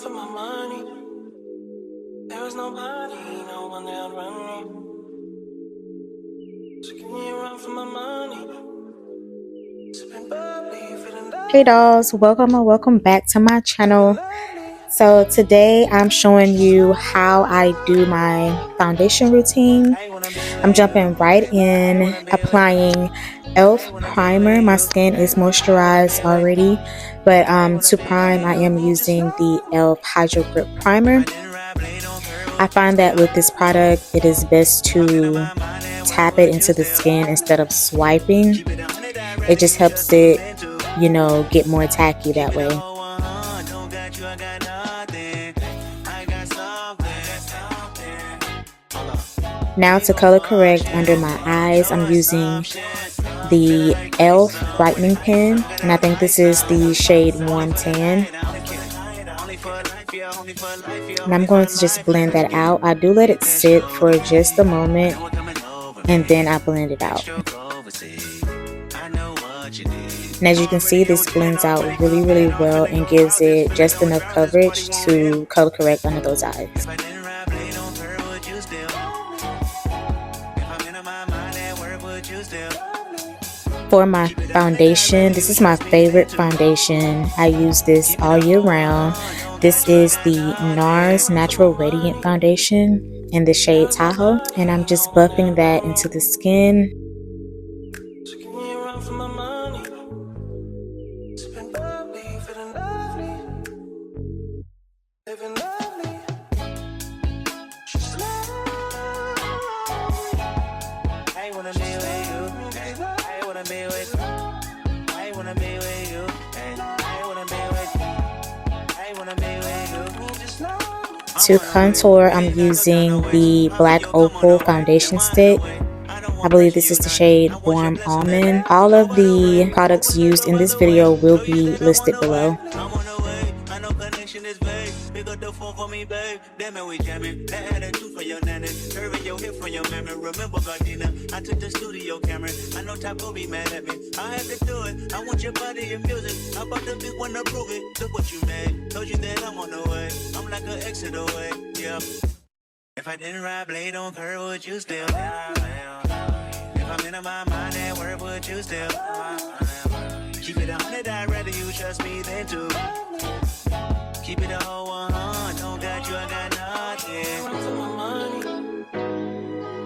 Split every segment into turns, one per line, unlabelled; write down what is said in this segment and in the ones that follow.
for my money. There was nobody, no one that run me. So give me a run for my money. Sipping bubbly, feeling lovely. Hey dolls, welcome or welcome back to my channel. So today I'm showing you how I do my foundation routine. I'm jumping right in, applying e.l.f. primer. My skin is moisturized already, but to prime I am using the e.l.f. Hydro Grip Primer. I find that with this product it is best to tap it into the skin instead of swiping. It just helps it, you know, get more tacky that way. Now to color correct under my eyes, I'm using the e.l.f. brightening pen, and I think this is the shade Warm Tan. And I'm going to just blend that out. I do let it sit for just a moment, and then I blend it out. And as you can see, this blends out really well and gives it just enough coverage to color correct under those eyes. For my foundation, this is my favorite foundation. I use this all year round. This is the NARS Natural Radiant Foundation in the shade Tahoe, and I'm just buffing that into the skin. To contour, I'm using the black Opal foundation stick. I believe this is the shade Warm Almond. All of the products used in this video will be listed below. I took the studio camera. I know Top will be mad at me. I have to do it. I want your body and music. How about the big one to prove it? Look what you made. Told you that I'm on the way. I'm like an exit away. Yeah. If I didn't ride blade on curve, would you still? If I'm in my mind at work, would you still? Keep it 100, I'd rather you trust me than to. Keep it a whole 100. Don't got you, I got nothing.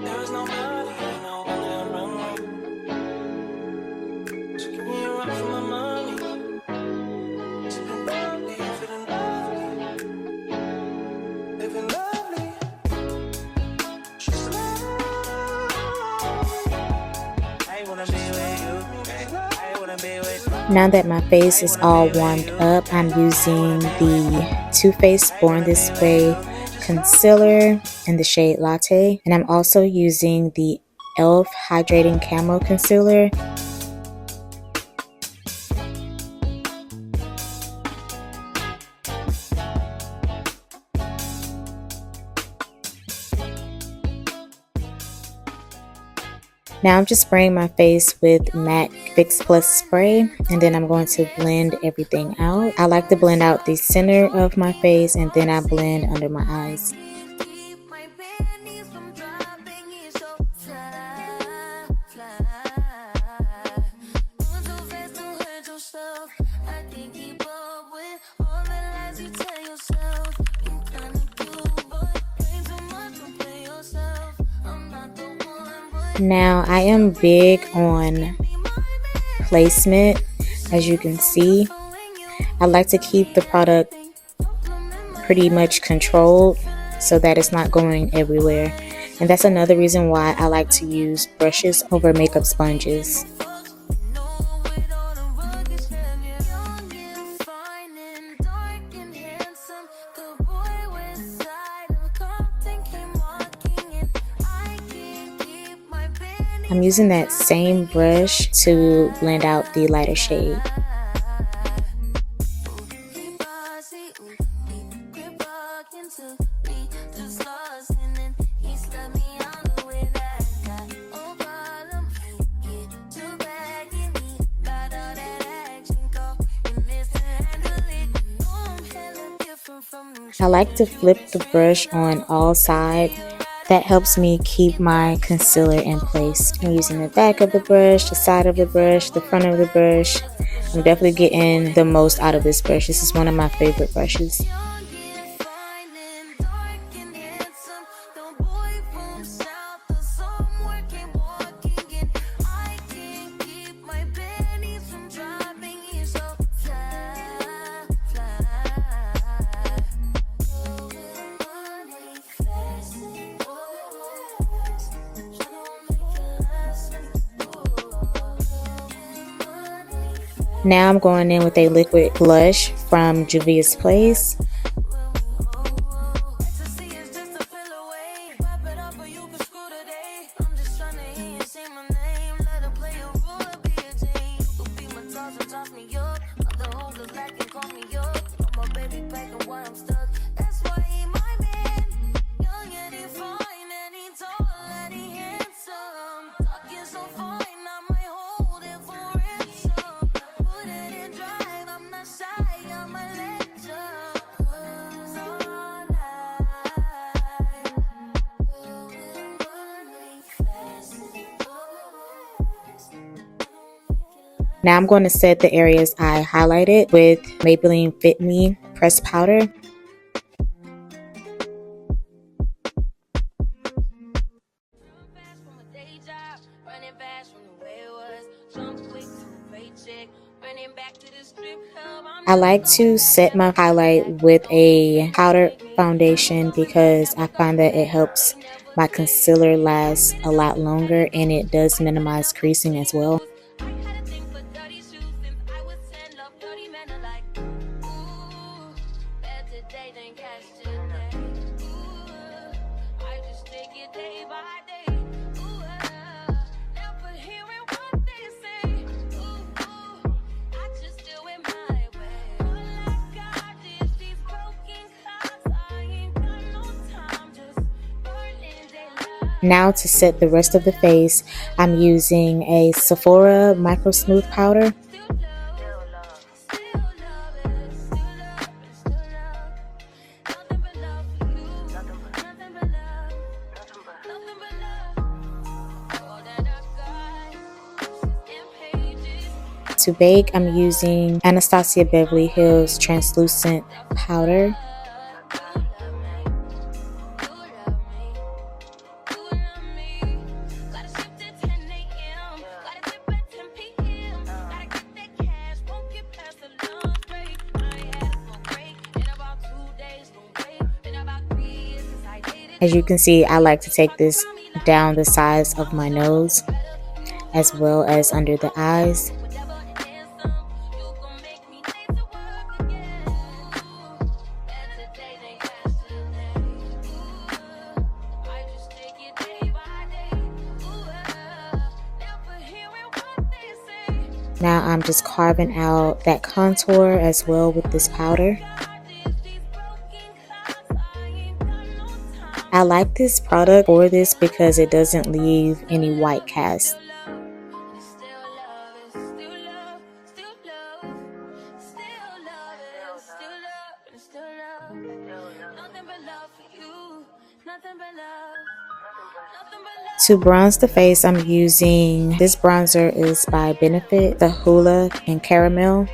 There was nobody. Now that my face is all warmed up, I'm using the Too Faced Born This Way concealer in the shade Latte, and I'm also using the e.l.f. Hydrating Camo concealer. Now I'm just spraying my face with MAC Fix Plus spray, and then I'm going to blend everything out. I like to blend out the center of my face, and then I blend under my eyes. Now I am big on placement, as you can see. I like to keep the product pretty much controlled so that it's not going everywhere. And that's another reason why I like to use brushes over makeup sponges. I'm using that same brush to blend out the lighter shade. I like to flip the brush on all sides. That helps me keep my concealer in place. I'm using the back of the brush, the side of the brush, the front of the brush. I'm definitely getting the most out of this brush. This is one of my favorite brushes. Now I'm going in with a liquid blush from Juvia's Place. Now I'm going to set the areas I highlighted with Mabeline Fit Me pressed powder. I like to set my highlight with a powder foundation because I find that it helps my concealer last a lot longer and it does minimize creasing as well. Now to set the rest of the face, I'm using a Sephora Micro Smooth Powder. To bake, I'm using Anastasia Beverly Hills Translucent Powder. As you can see, I like to take this down the sides of my nose as well as under the eyes. Now I'm just carving out that contour as well with this powder. I like this product for this because it doesn't leave any white cast. To bronze the face, I'm using this bronzer is by Benefit, the Hoola in Caramel.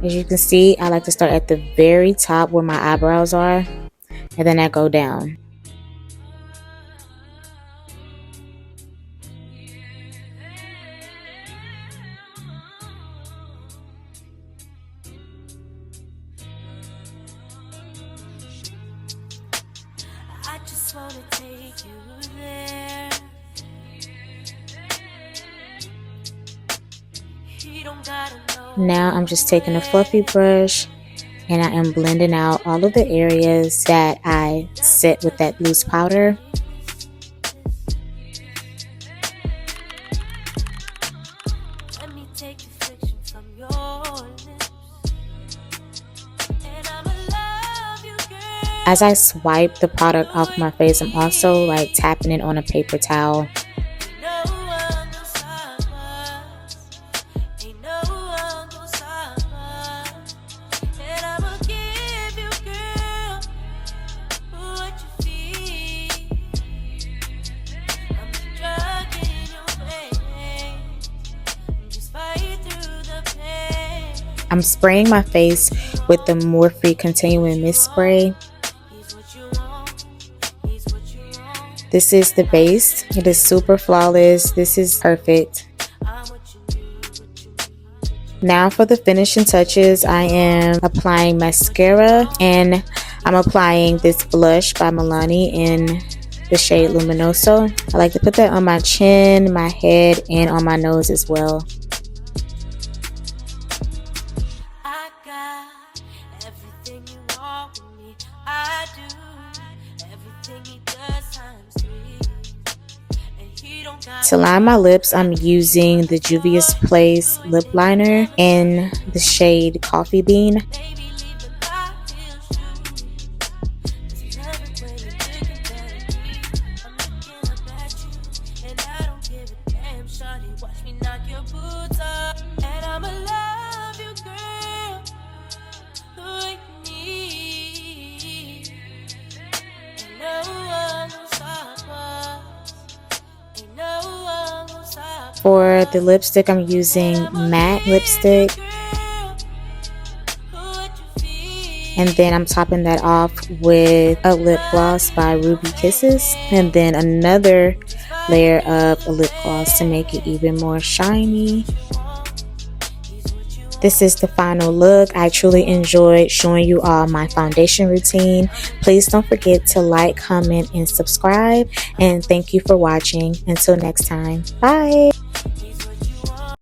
As you can see, I like to start at the very top where my eyebrows are, and then I go down. I just wanna take you there. You don't gotta know. Now I'm just taking a fluffy brush and I am blending out all of the areas that I set with that loose powder. Let me take you As I swipe the product off my face, I'm also like tapping it on a paper towel. I'm spraying my face with the Morphe Continuing Mist Spray. This is the base. It is super flawless. This is perfect. Now for the finishing touches, I am applying mascara, and I'm applying this blush by Milani in the shade Luminoso. I like to put that on my chin, my head, and on my nose as well. To line my lips, I'm using the Juvia's Place lip liner in the shade Coffee Bean. For the lipstick, I'm using matte lipstick, and then I'm topping that off with a lip gloss by Ruby Kisses, and then another layer of a lip gloss to make it even more shiny. This is the final look. I truly enjoyed showing you all my foundation routine. Please don't forget to like, comment, and subscribe. And thank you for watching. Until next time, bye.